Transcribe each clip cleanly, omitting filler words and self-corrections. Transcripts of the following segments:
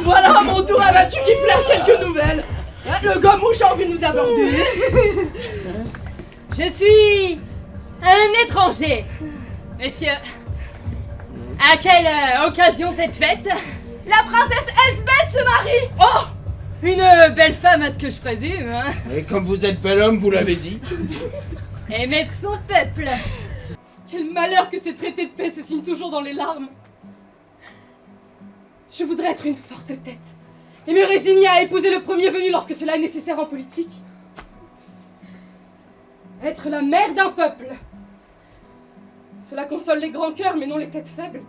Voilà mon tour abattu qui flaire quelques nouvelles. Le gommouche a envie de nous aborder. Je suis un étranger. Messieurs, à quelle occasion cette fête? La princesse Elsbeth se marie. Oh, une belle femme à ce que je présume, hein. Et comme vous êtes bel homme, vous l'avez dit. Aimé de son peuple. Quel malheur que ces traités de paix se signent toujours dans les larmes. Je voudrais être une forte tête et me résigner à épouser le premier venu lorsque cela est nécessaire en politique. Être la mère d'un peuple. Cela console les grands cœurs mais non les têtes faibles.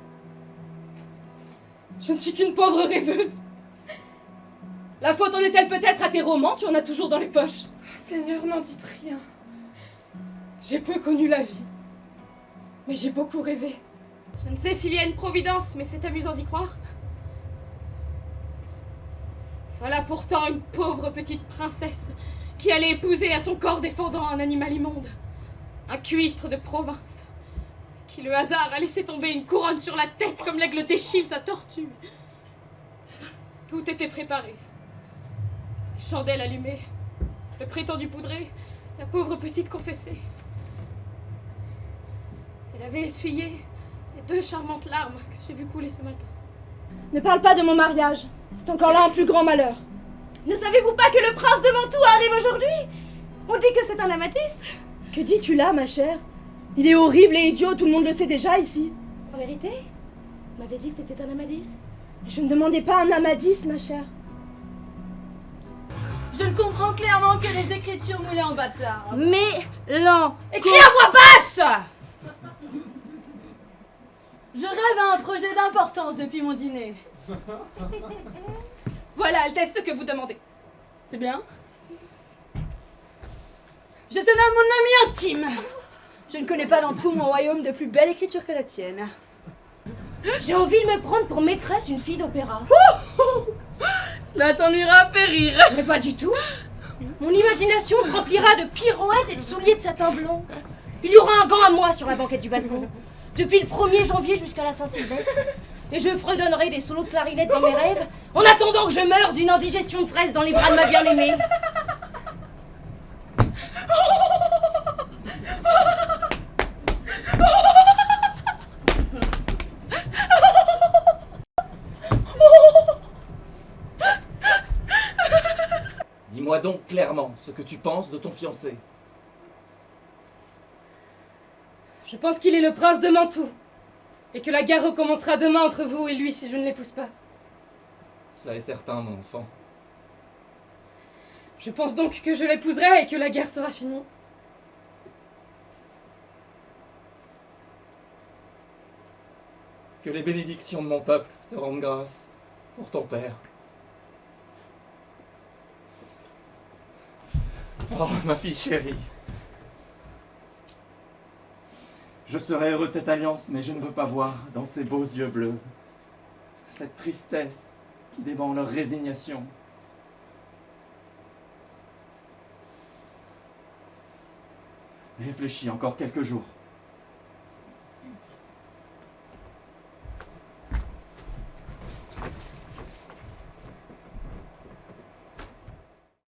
Je ne suis qu'une pauvre rêveuse. La faute en est-elle peut-être à tes romans? Tu en as toujours dans les poches. Seigneur, n'en dites rien. J'ai peu connu la vie, mais j'ai beaucoup rêvé. Je ne sais s'il y a une providence, mais c'est amusant d'y croire. Voilà pourtant une pauvre petite princesse qui allait épouser à son corps défendant un animal immonde, un cuistre de province, qui le hasard a laissé tomber une couronne sur la tête comme l'aigle déchire sa tortue. Tout était préparé. Les chandelles allumées, le prétendu poudré, la pauvre petite confessée. Elle avait essuyé les 2 charmantes larmes que j'ai vu couler ce matin. Ne parle pas de mon mariage. C'est encore là un plus grand malheur. Ne savez-vous pas que le prince de Mantoue arrive aujourd'hui? On dit que c'est un Amadis. Que dis-tu là, ma chère? Il est horrible et idiot, tout le monde le sait déjà ici. En vérité? Vous m'avez dit que c'était un Amadis? Je ne demandais pas un Amadis, ma chère. Je ne comprends clairement que les écritures moulées en bâtard. Mais lent. Écris à voix basse! Je rêve à un projet d'importance depuis mon dîner. Voilà, Altesse, ce que vous demandez. C'est bien? Je te nomme mon ami intime. Je ne connais pas dans tout mon royaume de plus belle écriture que la tienne. J'ai envie de me prendre pour maîtresse une fille d'opéra. Cela t'ennuiera à périr. Mais pas du tout. Mon imagination se remplira de pirouettes et de souliers de satin blanc. Il y aura un gant à moi sur la banquette du balcon. Depuis le 1er janvier jusqu'à la Saint-Sylvestre. Et je fredonnerai des solos de clarinette dans mes rêves, en attendant que je meure d'une indigestion de fraises dans les bras de ma bien-aimée. Dis-moi donc clairement ce que tu penses de ton fiancé. Je pense qu'il est le prince de Mantoue, et que la guerre recommencera demain entre vous et lui si je ne l'épouse pas. Cela est certain, mon enfant. Je pense donc que je l'épouserai et que la guerre sera finie. Que les bénédictions de mon peuple te rendent grâce pour ton père. Oh, ma fille chérie. Je serais heureux de cette alliance, mais je ne veux pas voir dans ces beaux yeux bleus cette tristesse qui dément leur résignation. Réfléchis encore quelques jours.